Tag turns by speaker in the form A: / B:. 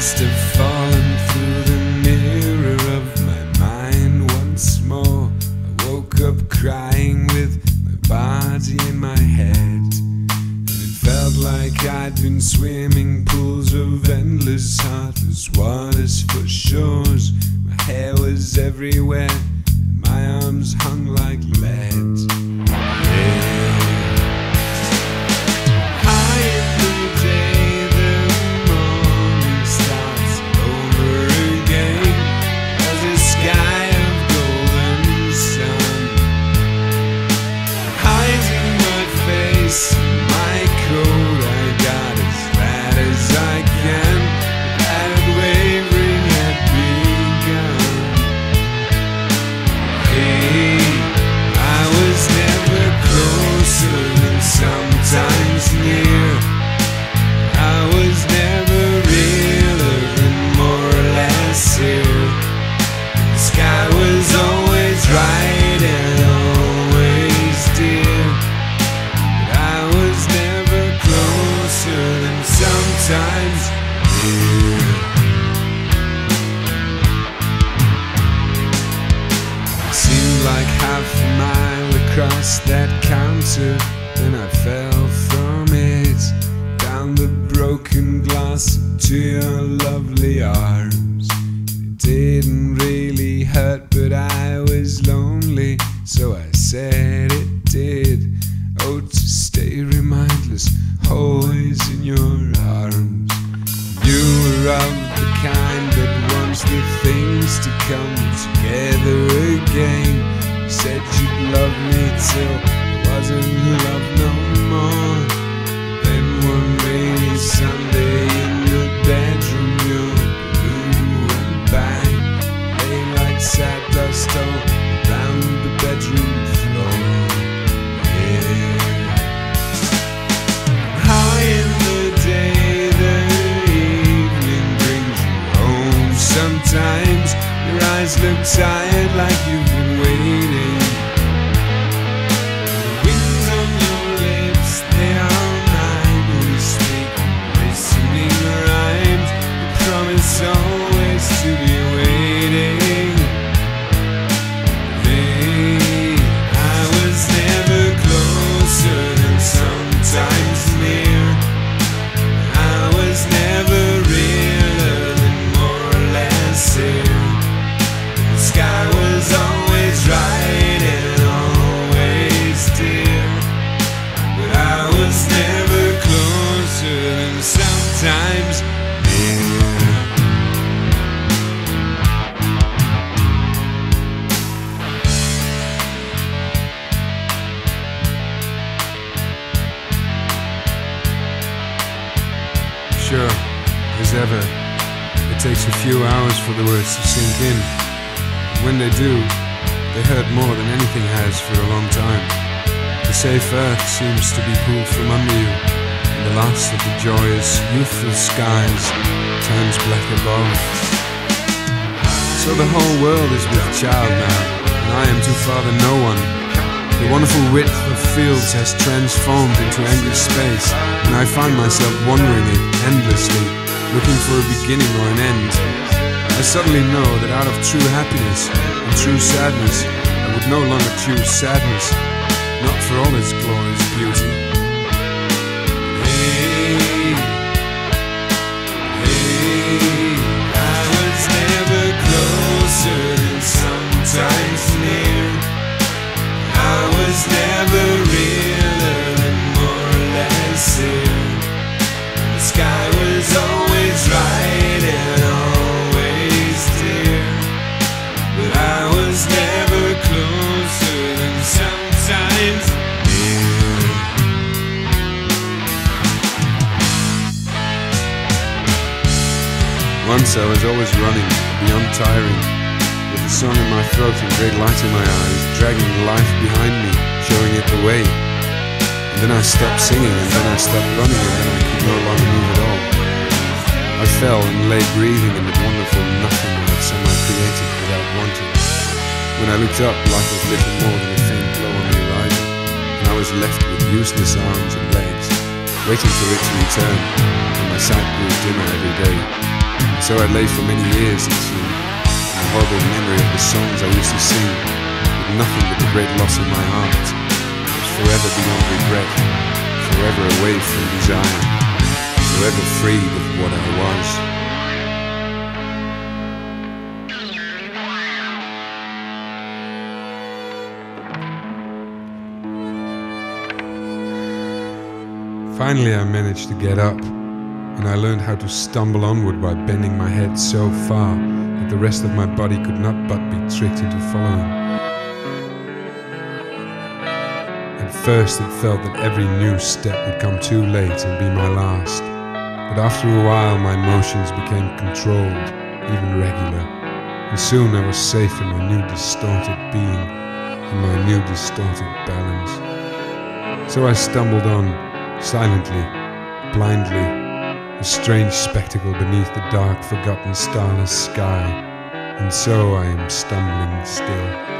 A: must have fallen through the mirror of my mind once more. I woke up crying with my body in my head, and it felt like I'd been swimming pools of endless heartless waters for shores. My hair was everywhere, my arms hung like lead. Across that counter, then I fell from it, down the broken glass into your lovely arms. It didn't really hurt, but I was lonely, so I said it did. Oh, to stay remindless, always in your arms. You were of the kind that wants the things to come together again. Said you'd love me till there wasn't love no more. Then one rainy Sunday in the bedroom, you're blue and bang, lay like sad dust all around the bedroom floor. Yeah. High in the day, the evening brings you home. Sometimes your eyes look tired, like you've been waiting. The wings on your lips, they are mine. We speak listening rhymes. We promise always to be waiting. Hey, I was never closer than sometimes near. I was never realer than more or less here. The sky was always right and always dear, but I was never closer than sometimes near. Sure, as ever, it takes a few hours for the words to sink in. When they do, they hurt more than anything has for a long time. The safe earth seems to be pulled from under you, and the last of the joyous, youthful skies turns black above. So the whole world is with child now, and I am to father no one. The wonderful width of fields has transformed into endless space, and I find myself wandering it endlessly, looking for a beginning or an end. I suddenly know that out of true happiness and true sadness, I would no longer choose sadness, not for all its glorious beauty. Hey, hey, I was never closer than sometimes near. I was never realer than more or less here. The sky was always right and always dear, but I was never closer than sometimes near. Once I was always running, beyond tiring, with the song in my throat and great light in my eyes, dragging life behind me, showing it the way. And then I stopped singing, and then I stopped running, and then I could no longer move at all. I fell and lay breathing in the wonderful nothing that somehow created without wanting. When I looked up, life was little more than a faint glow on the horizon, and I was left with useless arms and legs, waiting for it to return, and my sight grew dimmer every day. And so I lay for many years, it seemed, in a horrible memory of the songs I used to sing, with nothing but the great loss of my heart, forever beyond regret, forever away from desire, forever freed of what I was. Finally I managed to get up, and I learned how to stumble onward by bending my head so far that the rest of my body could not but be tricked into following. At first it felt that every new step would come too late and be my last, but after a while my motions became controlled, even regular, and soon I was safe in my new distorted being, in my new distorted balance. So I stumbled on, silently, blindly, a strange spectacle beneath the dark, forgotten, starless sky, and so I am stumbling still.